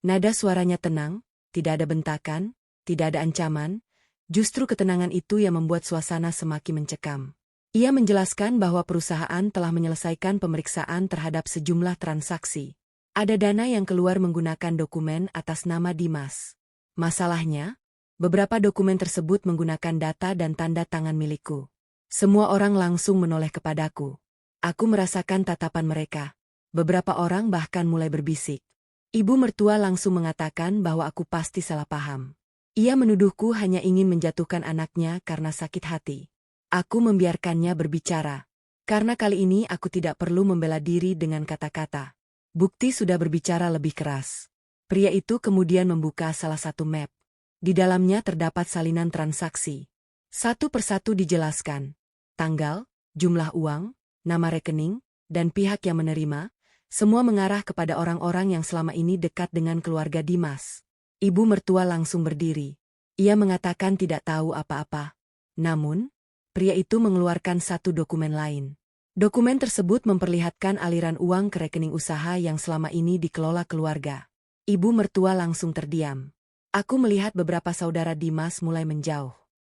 Nada suaranya tenang, tidak ada bentakan, tidak ada ancaman, justru ketenangan itu yang membuat suasana semakin mencekam. Ia menjelaskan bahwa perusahaan telah menyelesaikan pemeriksaan terhadap sejumlah transaksi. Ada dana yang keluar menggunakan dokumen atas nama Dimas. Masalahnya, beberapa dokumen tersebut menggunakan data dan tanda tangan milikku. Semua orang langsung menoleh kepadaku. Aku merasakan tatapan mereka. Beberapa orang bahkan mulai berbisik. Ibu mertua langsung mengatakan bahwa aku pasti salah paham. Ia menuduhku hanya ingin menjatuhkan anaknya karena sakit hati. Aku membiarkannya berbicara. Karena kali ini aku tidak perlu membela diri dengan kata-kata. Bukti sudah berbicara lebih keras. Pria itu kemudian membuka salah satu map. Di dalamnya terdapat salinan transaksi. Satu persatu dijelaskan. Tanggal, jumlah uang, nama rekening, dan pihak yang menerima, semua mengarah kepada orang-orang yang selama ini dekat dengan keluarga Dimas. Ibu mertua langsung berdiri. Ia mengatakan tidak tahu apa-apa. Namun, pria itu mengeluarkan satu dokumen lain. Dokumen tersebut memperlihatkan aliran uang ke rekening usaha yang selama ini dikelola keluarga. Ibu mertua langsung terdiam. Aku melihat beberapa saudara Dimas mulai menjauh.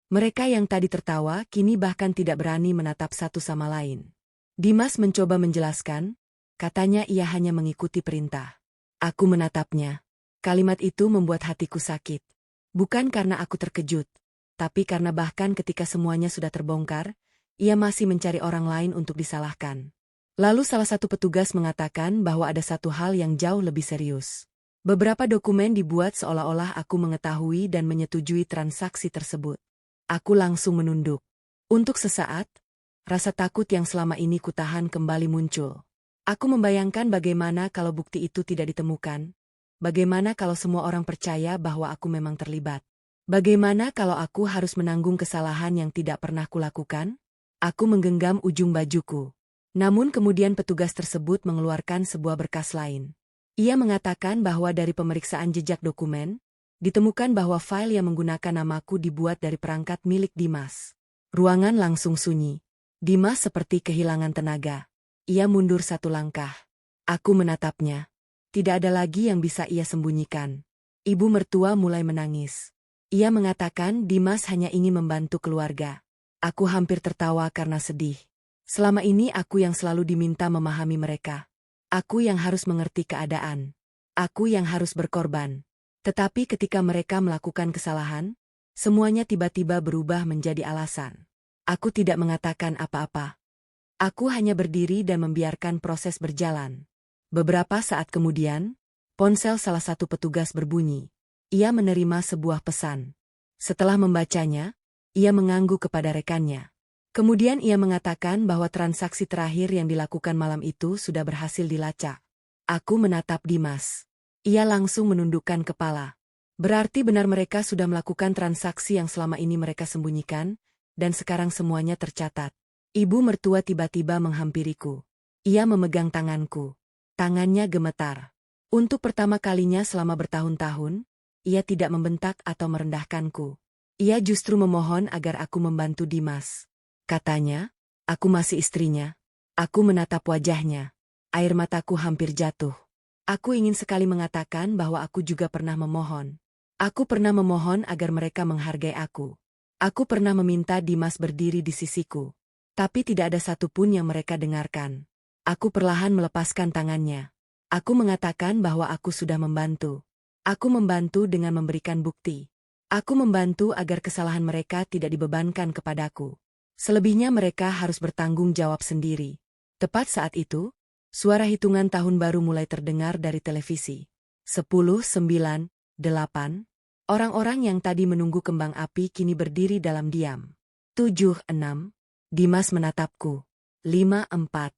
Mereka yang tadi tertawa kini bahkan tidak berani menatap satu sama lain. Dimas mencoba menjelaskan, katanya ia hanya mengikuti perintah. Aku menatapnya. Kalimat itu membuat hatiku sakit. Bukan karena aku terkejut, tapi karena bahkan ketika semuanya sudah terbongkar, ia masih mencari orang lain untuk disalahkan. Lalu salah satu petugas mengatakan bahwa ada satu hal yang jauh lebih serius. Beberapa dokumen dibuat seolah-olah aku mengetahui dan menyetujui transaksi tersebut. Aku langsung menunduk. Untuk sesaat, rasa takut yang selama ini kutahan kembali muncul. Aku membayangkan bagaimana kalau bukti itu tidak ditemukan. Bagaimana kalau semua orang percaya bahwa aku memang terlibat. Bagaimana kalau aku harus menanggung kesalahan yang tidak pernah kulakukan? Aku menggenggam ujung bajuku. Namun kemudian petugas tersebut mengeluarkan sebuah berkas lain. Ia mengatakan bahwa dari pemeriksaan jejak dokumen, ditemukan bahwa file yang menggunakan namaku dibuat dari perangkat milik Dimas. Ruangan langsung sunyi. Dimas seperti kehilangan tenaga. Ia mundur satu langkah. Aku menatapnya. Tidak ada lagi yang bisa ia sembunyikan. Ibu mertua mulai menangis. Ia mengatakan Dimas hanya ingin membantu keluarga. Aku hampir tertawa karena sedih. Selama ini aku yang selalu diminta memahami mereka. Aku yang harus mengerti keadaan. Aku yang harus berkorban. Tetapi ketika mereka melakukan kesalahan, semuanya tiba-tiba berubah menjadi alasan. Aku tidak mengatakan apa-apa. Aku hanya berdiri dan membiarkan proses berjalan. Beberapa saat kemudian, ponsel salah satu petugas berbunyi. Ia menerima sebuah pesan. Setelah membacanya, ia mengangguk kepada rekannya. Kemudian ia mengatakan bahwa transaksi terakhir yang dilakukan malam itu sudah berhasil dilacak. Aku menatap Dimas. Ia langsung menundukkan kepala. Berarti benar mereka sudah melakukan transaksi yang selama ini mereka sembunyikan, dan sekarang semuanya tercatat. Ibu mertua tiba-tiba menghampiriku. Ia memegang tanganku. Tangannya gemetar. Untuk pertama kalinya selama bertahun-tahun, ia tidak membentak atau merendahkanku. Ia justru memohon agar aku membantu Dimas. Katanya, aku masih istrinya. Aku menatap wajahnya. Air mataku hampir jatuh. Aku ingin sekali mengatakan bahwa aku juga pernah memohon. Aku pernah memohon agar mereka menghargai aku. Aku pernah meminta Dimas berdiri di sisiku. Tapi tidak ada satupun yang mereka dengarkan. Aku perlahan melepaskan tangannya. Aku mengatakan bahwa aku sudah membantu. Aku membantu dengan memberikan bukti. Aku membantu agar kesalahan mereka tidak dibebankan kepadaku. Selebihnya mereka harus bertanggung jawab sendiri. Tepat saat itu, suara hitungan tahun baru mulai terdengar dari televisi. 10, 9, 8. Orang-orang yang tadi menunggu kembang api kini berdiri dalam diam. 7, 6. Dimas menatapku. 5, 4.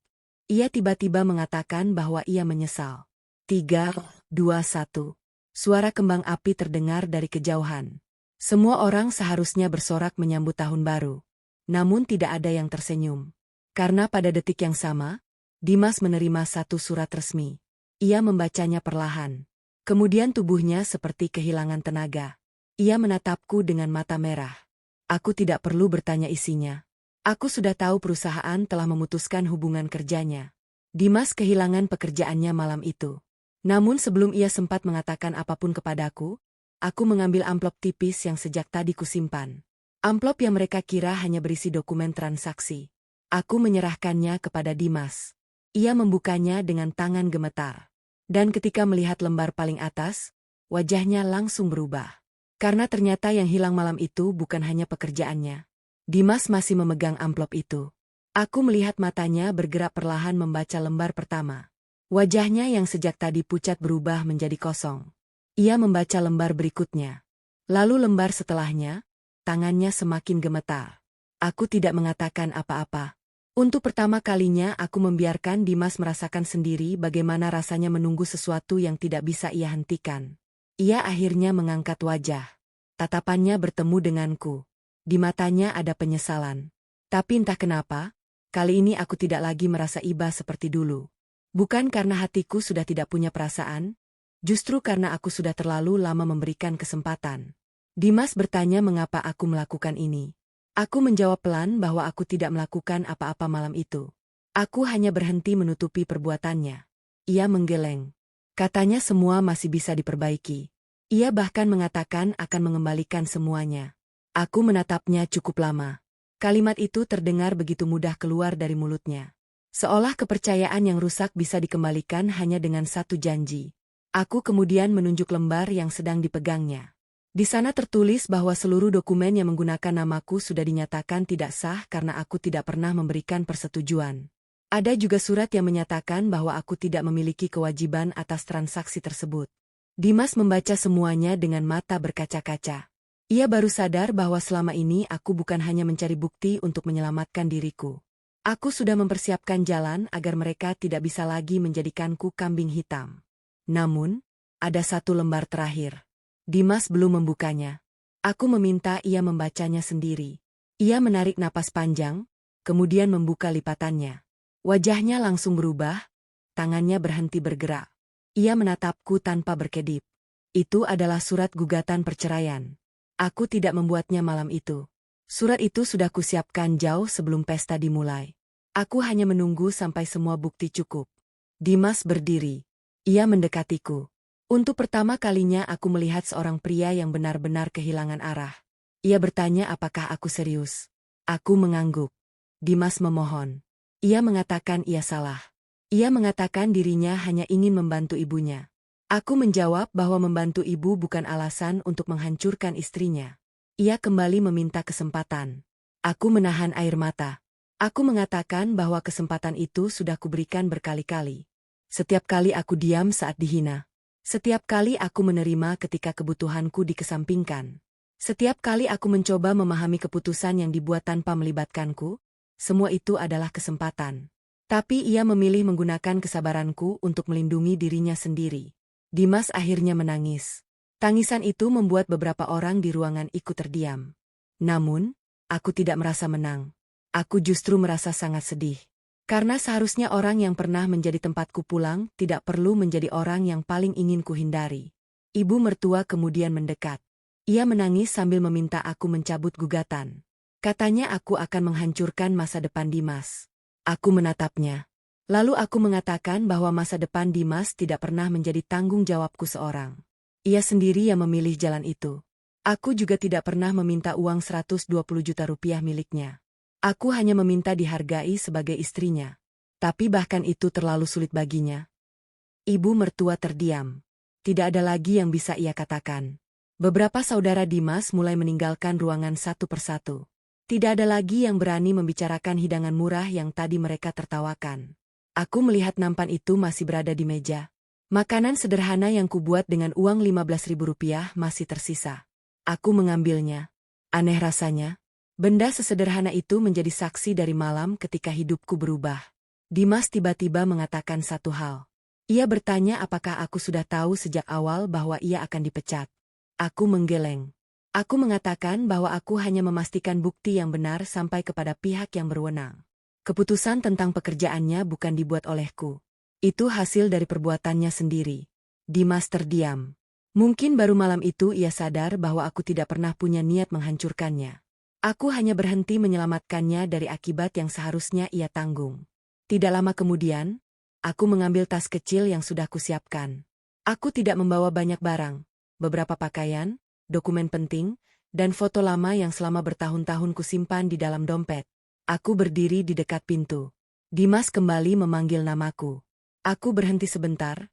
Ia tiba-tiba mengatakan bahwa ia menyesal. 3, 2, 1. Suara kembang api terdengar dari kejauhan. Semua orang seharusnya bersorak menyambut tahun baru. Namun tidak ada yang tersenyum. Karena pada detik yang sama, Dimas menerima satu surat resmi. Ia membacanya perlahan. Kemudian tubuhnya seperti kehilangan tenaga. Ia menatapku dengan mata merah. Aku tidak perlu bertanya isinya. Aku sudah tahu perusahaan telah memutuskan hubungan kerjanya. Dimas kehilangan pekerjaannya malam itu. Namun sebelum ia sempat mengatakan apapun kepadaku, aku mengambil amplop tipis yang sejak tadi kusimpan. Amplop yang mereka kira hanya berisi dokumen transaksi. Aku menyerahkannya kepada Dimas. Ia membukanya dengan tangan gemetar. Dan ketika melihat lembar paling atas, wajahnya langsung berubah. Karena ternyata yang hilang malam itu bukan hanya pekerjaannya. Dimas masih memegang amplop itu. Aku melihat matanya bergerak perlahan membaca lembar pertama. Wajahnya yang sejak tadi pucat berubah menjadi kosong. Ia membaca lembar berikutnya. Lalu lembar setelahnya, tangannya semakin gemetar. Aku tidak mengatakan apa-apa. Untuk pertama kalinya aku membiarkan Dimas merasakan sendiri bagaimana rasanya menunggu sesuatu yang tidak bisa ia hentikan. Ia akhirnya mengangkat wajah. Tatapannya bertemu denganku. Di matanya ada penyesalan. Tapi entah kenapa, kali ini aku tidak lagi merasa iba seperti dulu. Bukan karena hatiku sudah tidak punya perasaan, justru karena aku sudah terlalu lama memberikan kesempatan. Dimas bertanya mengapa aku melakukan ini. Aku menjawab pelan bahwa aku tidak melakukan apa-apa malam itu. Aku hanya berhenti menutupi perbuatannya. Ia menggeleng. Katanya semua masih bisa diperbaiki. Ia bahkan mengatakan akan mengembalikan semuanya. Aku menatapnya cukup lama. Kalimat itu terdengar begitu mudah keluar dari mulutnya. Seolah kepercayaan yang rusak bisa dikembalikan hanya dengan satu janji. Aku kemudian menunjuk lembar yang sedang dipegangnya. Di sana tertulis bahwa seluruh dokumen yang menggunakan namaku sudah dinyatakan tidak sah karena aku tidak pernah memberikan persetujuan. Ada juga surat yang menyatakan bahwa aku tidak memiliki kewajiban atas transaksi tersebut. Dimas membaca semuanya dengan mata berkaca-kaca. Ia baru sadar bahwa selama ini aku bukan hanya mencari bukti untuk menyelamatkan diriku. Aku sudah mempersiapkan jalan agar mereka tidak bisa lagi menjadikanku kambing hitam. Namun, ada satu lembar terakhir. Dimas belum membukanya. Aku meminta ia membacanya sendiri. Ia menarik napas panjang, kemudian membuka lipatannya. Wajahnya langsung berubah, tangannya berhenti bergerak. Ia menatapku tanpa berkedip. Itu adalah surat gugatan perceraian. Aku tidak membuatnya malam itu. Surat itu sudah kusiapkan jauh sebelum pesta dimulai. Aku hanya menunggu sampai semua bukti cukup. Dimas berdiri. Ia mendekatiku. Untuk pertama kalinya aku melihat seorang pria yang benar-benar kehilangan arah. Ia bertanya apakah aku serius. Aku mengangguk. Dimas memohon. Ia mengatakan ia salah. Ia mengatakan dirinya hanya ingin membantu ibunya. Aku menjawab bahwa membantu ibu bukan alasan untuk menghancurkan istrinya. Ia kembali meminta kesempatan. Aku menahan air mata. Aku mengatakan bahwa kesempatan itu sudah kuberikan berkali-kali. Setiap kali aku diam saat dihina. Setiap kali aku menerima ketika kebutuhanku dikesampingkan. Setiap kali aku mencoba memahami keputusan yang dibuat tanpa melibatkanku, semua itu adalah kesempatan. Tapi ia memilih menggunakan kesabaranku untuk melindungi dirinya sendiri. Dimas akhirnya menangis. Tangisan itu membuat beberapa orang di ruangan ikut terdiam. Namun, aku tidak merasa menang. Aku justru merasa sangat sedih. Karena seharusnya orang yang pernah menjadi tempatku pulang tidak perlu menjadi orang yang paling ingin kuhindari. Ibu mertua kemudian mendekat. Ia menangis sambil meminta aku mencabut gugatan. Katanya aku akan menghancurkan masa depan Dimas. Aku menatapnya. Lalu aku mengatakan bahwa masa depan Dimas tidak pernah menjadi tanggung jawabku seorang. Ia sendiri yang memilih jalan itu. Aku juga tidak pernah meminta uang 120 juta rupiah miliknya. Aku hanya meminta dihargai sebagai istrinya. Tapi bahkan itu terlalu sulit baginya. Ibu mertua terdiam. Tidak ada lagi yang bisa ia katakan. Beberapa saudara Dimas mulai meninggalkan ruangan satu persatu. Tidak ada lagi yang berani membicarakan hidangan murah yang tadi mereka tertawakan. Aku melihat nampan itu masih berada di meja. Makanan sederhana yang kubuat dengan uang Rp15.000 masih tersisa. Aku mengambilnya. Aneh rasanya. Benda sesederhana itu menjadi saksi dari malam ketika hidupku berubah. Dimas tiba-tiba mengatakan satu hal. Ia bertanya apakah aku sudah tahu sejak awal bahwa ia akan dipecat. Aku menggeleng. Aku mengatakan bahwa aku hanya memastikan bukti yang benar sampai kepada pihak yang berwenang. Keputusan tentang pekerjaannya bukan dibuat olehku. Itu hasil dari perbuatannya sendiri. Dimas terdiam. Mungkin baru malam itu ia sadar bahwa aku tidak pernah punya niat menghancurkannya. Aku hanya berhenti menyelamatkannya dari akibat yang seharusnya ia tanggung. Tidak lama kemudian, aku mengambil tas kecil yang sudah kusiapkan. Aku tidak membawa banyak barang, beberapa pakaian, dokumen penting, dan foto lama yang selama bertahun-tahun kusimpan di dalam dompet. Aku berdiri di dekat pintu. Dimas kembali memanggil namaku. Aku berhenti sebentar,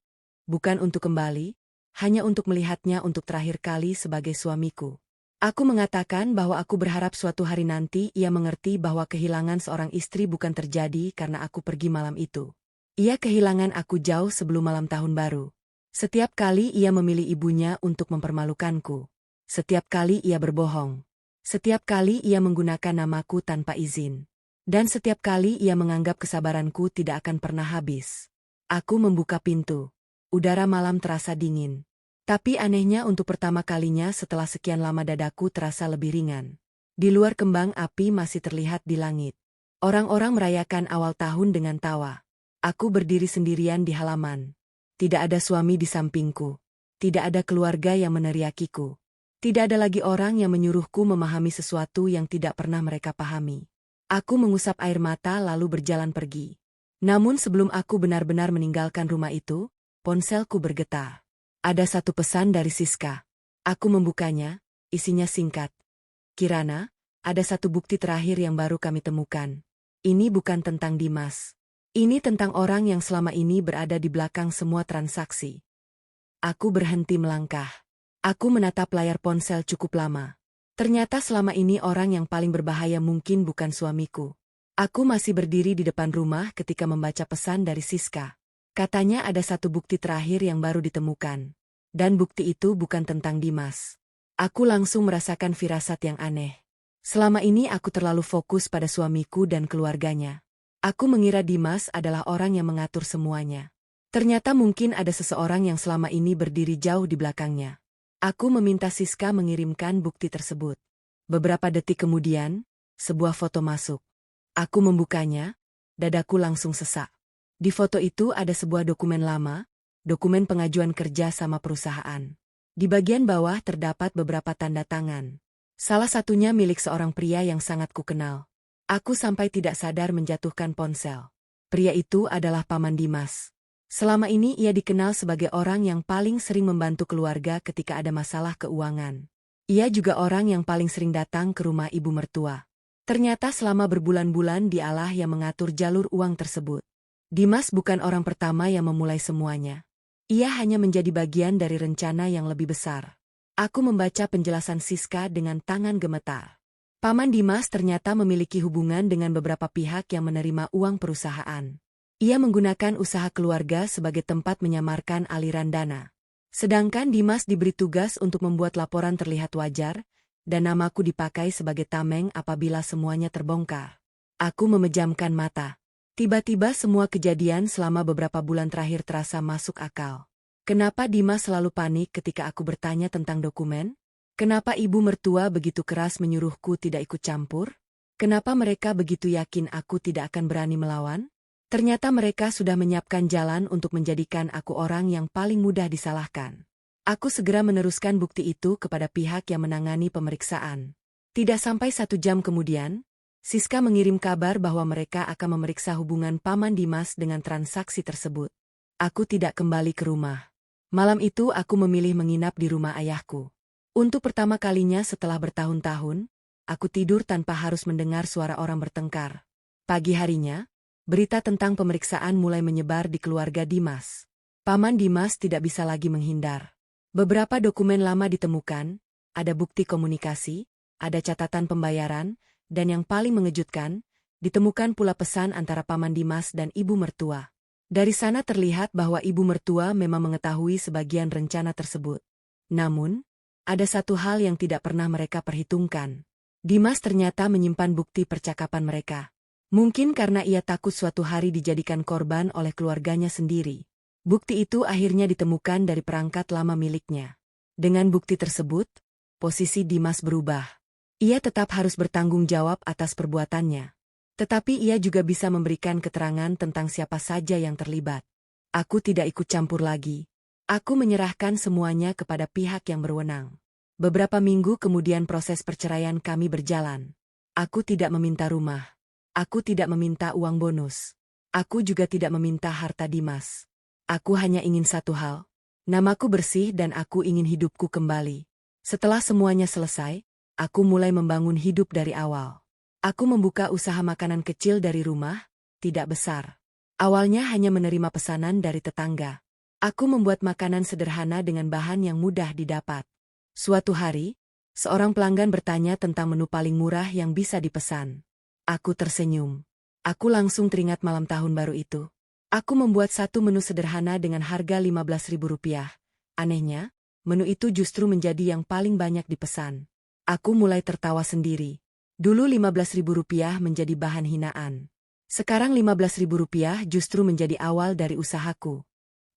bukan untuk kembali, hanya untuk melihatnya untuk terakhir kali sebagai suamiku. Aku mengatakan bahwa aku berharap suatu hari nanti ia mengerti bahwa kehilangan seorang istri bukan terjadi karena aku pergi malam itu. Ia kehilangan aku jauh sebelum malam tahun baru. Setiap kali ia memilih ibunya untuk mempermalukanku. Setiap kali ia berbohong. Setiap kali ia menggunakan namaku tanpa izin. Dan setiap kali ia menganggap kesabaranku tidak akan pernah habis. Aku membuka pintu. Udara malam terasa dingin. Tapi anehnya untuk pertama kalinya setelah sekian lama dadaku terasa lebih ringan. Di luar kembang api masih terlihat di langit. Orang-orang merayakan awal tahun dengan tawa. Aku berdiri sendirian di halaman. Tidak ada suami di sampingku. Tidak ada keluarga yang meneriakiku. Tidak ada lagi orang yang menyuruhku memahami sesuatu yang tidak pernah mereka pahami. Aku mengusap air mata lalu berjalan pergi. Namun sebelum aku benar-benar meninggalkan rumah itu, ponselku bergetar. Ada satu pesan dari Siska. Aku membukanya, isinya singkat. Kirana, ada satu bukti terakhir yang baru kami temukan. Ini bukan tentang Dimas. Ini tentang orang yang selama ini berada di belakang semua transaksi. Aku berhenti melangkah. Aku menatap layar ponsel cukup lama. Ternyata selama ini orang yang paling berbahaya mungkin bukan suamiku. Aku masih berdiri di depan rumah ketika membaca pesan dari Siska. Katanya ada satu bukti terakhir yang baru ditemukan. Dan bukti itu bukan tentang Dimas. Aku langsung merasakan firasat yang aneh. Selama ini aku terlalu fokus pada suamiku dan keluarganya. Aku mengira Dimas adalah orang yang mengatur semuanya. Ternyata mungkin ada seseorang yang selama ini berdiri jauh di belakangnya. Aku meminta Siska mengirimkan bukti tersebut. Beberapa detik kemudian, sebuah foto masuk. Aku membukanya, dadaku langsung sesak. Di foto itu ada sebuah dokumen lama, dokumen pengajuan kerja sama perusahaan. Di bagian bawah terdapat beberapa tanda tangan. Salah satunya milik seorang pria yang sangat kukenal. Aku sampai tidak sadar menjatuhkan ponsel. Pria itu adalah Paman Dimas. Selama ini ia dikenal sebagai orang yang paling sering membantu keluarga ketika ada masalah keuangan. Ia juga orang yang paling sering datang ke rumah ibu mertua. Ternyata selama berbulan-bulan dialah yang mengatur jalur uang tersebut. Dimas bukan orang pertama yang memulai semuanya. Ia hanya menjadi bagian dari rencana yang lebih besar. Aku membaca penjelasan Siska dengan tangan gemetar. Paman Dimas ternyata memiliki hubungan dengan beberapa pihak yang menerima uang perusahaan. Ia menggunakan usaha keluarga sebagai tempat menyamarkan aliran dana. Sedangkan Dimas diberi tugas untuk membuat laporan terlihat wajar, dan namaku dipakai sebagai tameng apabila semuanya terbongkar. Aku memejamkan mata. Tiba-tiba semua kejadian selama beberapa bulan terakhir terasa masuk akal. Kenapa Dimas selalu panik ketika aku bertanya tentang dokumen? Kenapa ibu mertua begitu keras menyuruhku tidak ikut campur? Kenapa mereka begitu yakin aku tidak akan berani melawan? Ternyata mereka sudah menyiapkan jalan untuk menjadikan aku orang yang paling mudah disalahkan. Aku segera meneruskan bukti itu kepada pihak yang menangani pemeriksaan. Tidak sampai 1 jam kemudian, Siska mengirim kabar bahwa mereka akan memeriksa hubungan Paman Dimas dengan transaksi tersebut. Aku tidak kembali ke rumah. Malam itu aku memilih menginap di rumah ayahku. Untuk pertama kalinya setelah bertahun-tahun, aku tidur tanpa harus mendengar suara orang bertengkar. Pagi harinya, Berita tentang pemeriksaan mulai menyebar di keluarga Dimas. Paman Dimas tidak bisa lagi menghindar. Beberapa dokumen lama ditemukan, ada bukti komunikasi, ada catatan pembayaran, dan yang paling mengejutkan, ditemukan pula pesan antara Paman Dimas dan ibu mertua. Dari sana terlihat bahwa ibu mertua memang mengetahui sebagian rencana tersebut. Namun, ada satu hal yang tidak pernah mereka perhitungkan. Dimas ternyata menyimpan bukti percakapan mereka. Mungkin karena ia takut suatu hari dijadikan korban oleh keluarganya sendiri. Bukti itu akhirnya ditemukan dari perangkat lama miliknya. Dengan bukti tersebut, posisi Dimas berubah. Ia tetap harus bertanggung jawab atas perbuatannya. Tetapi ia juga bisa memberikan keterangan tentang siapa saja yang terlibat. Aku tidak ikut campur lagi. Aku menyerahkan semuanya kepada pihak yang berwenang. Beberapa minggu kemudian proses perceraian kami berjalan. Aku tidak meminta rumah. Aku tidak meminta uang bonus. Aku juga tidak meminta harta Dimas. Aku hanya ingin satu hal. Namaku bersih dan aku ingin hidupku kembali. Setelah semuanya selesai, aku mulai membangun hidup dari awal. Aku membuka usaha makanan kecil dari rumah, tidak besar. Awalnya hanya menerima pesanan dari tetangga. Aku membuat makanan sederhana dengan bahan yang mudah didapat. Suatu hari, seorang pelanggan bertanya tentang menu paling murah yang bisa dipesan. Aku tersenyum. Aku langsung teringat malam tahun baru itu. Aku membuat satu menu sederhana dengan harga Rp15.000. Anehnya, menu itu justru menjadi yang paling banyak dipesan. Aku mulai tertawa sendiri. Dulu Rp15.000 menjadi bahan hinaan. Sekarang Rp15.000 justru menjadi awal dari usahaku.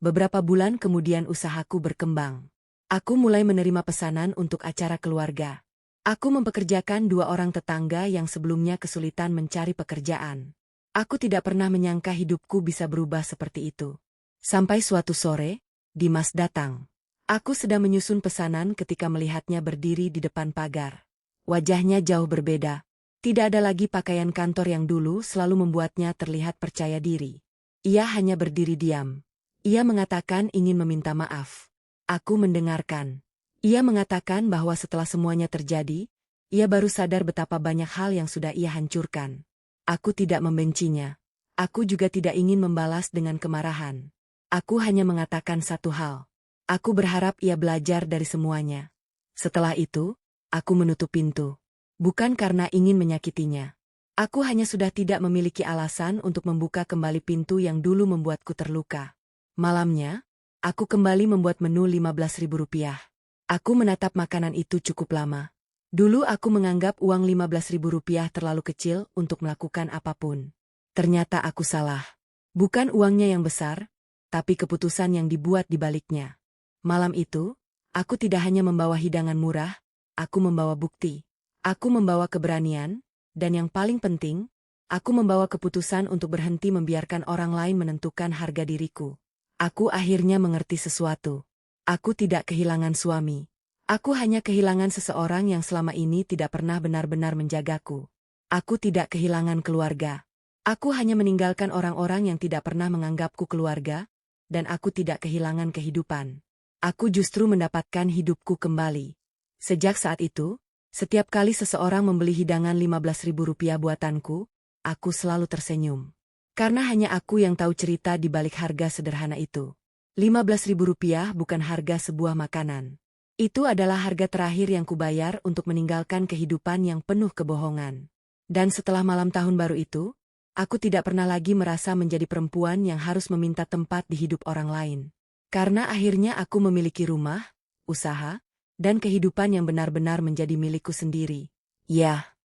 Beberapa bulan kemudian usahaku berkembang. Aku mulai menerima pesanan untuk acara keluarga. Aku mempekerjakan 2 orang tetangga yang sebelumnya kesulitan mencari pekerjaan. Aku tidak pernah menyangka hidupku bisa berubah seperti itu. Sampai suatu sore, Dimas datang. Aku sedang menyusun pesanan ketika melihatnya berdiri di depan pagar. Wajahnya jauh berbeda. Tidak ada lagi pakaian kantor yang dulu selalu membuatnya terlihat percaya diri. Ia hanya berdiri diam. Ia mengatakan ingin meminta maaf. Aku mendengarkan. Ia mengatakan bahwa setelah semuanya terjadi, ia baru sadar betapa banyak hal yang sudah ia hancurkan. Aku tidak membencinya. Aku juga tidak ingin membalas dengan kemarahan. Aku hanya mengatakan satu hal. Aku berharap ia belajar dari semuanya. Setelah itu, aku menutup pintu. Bukan karena ingin menyakitinya. Aku hanya sudah tidak memiliki alasan untuk membuka kembali pintu yang dulu membuatku terluka. Malamnya, aku kembali membuat menu Rp15.000. Aku menatap makanan itu cukup lama. Dulu aku menganggap uang Rp15.000 terlalu kecil untuk melakukan apapun. Ternyata aku salah. Bukan uangnya yang besar, tapi keputusan yang dibuat di baliknya. Malam itu, aku tidak hanya membawa hidangan murah, aku membawa bukti. Aku membawa keberanian, dan yang paling penting, aku membawa keputusan untuk berhenti membiarkan orang lain menentukan harga diriku. Aku akhirnya mengerti sesuatu. Aku tidak kehilangan suami. Aku hanya kehilangan seseorang yang selama ini tidak pernah benar-benar menjagaku. Aku tidak kehilangan keluarga. Aku hanya meninggalkan orang-orang yang tidak pernah menganggapku keluarga, dan aku tidak kehilangan kehidupan. Aku justru mendapatkan hidupku kembali. Sejak saat itu, setiap kali seseorang membeli hidangan Rp15.000 buatanku, aku selalu tersenyum. Karena hanya aku yang tahu cerita di balik harga sederhana itu. Rp15.000 bukan harga sebuah makanan. Itu adalah harga terakhir yang kubayar untuk meninggalkan kehidupan yang penuh kebohongan. Dan setelah malam tahun baru itu, aku tidak pernah lagi merasa menjadi perempuan yang harus meminta tempat di hidup orang lain. Karena akhirnya aku memiliki rumah, usaha, dan kehidupan yang benar-benar menjadi milikku sendiri. Ya.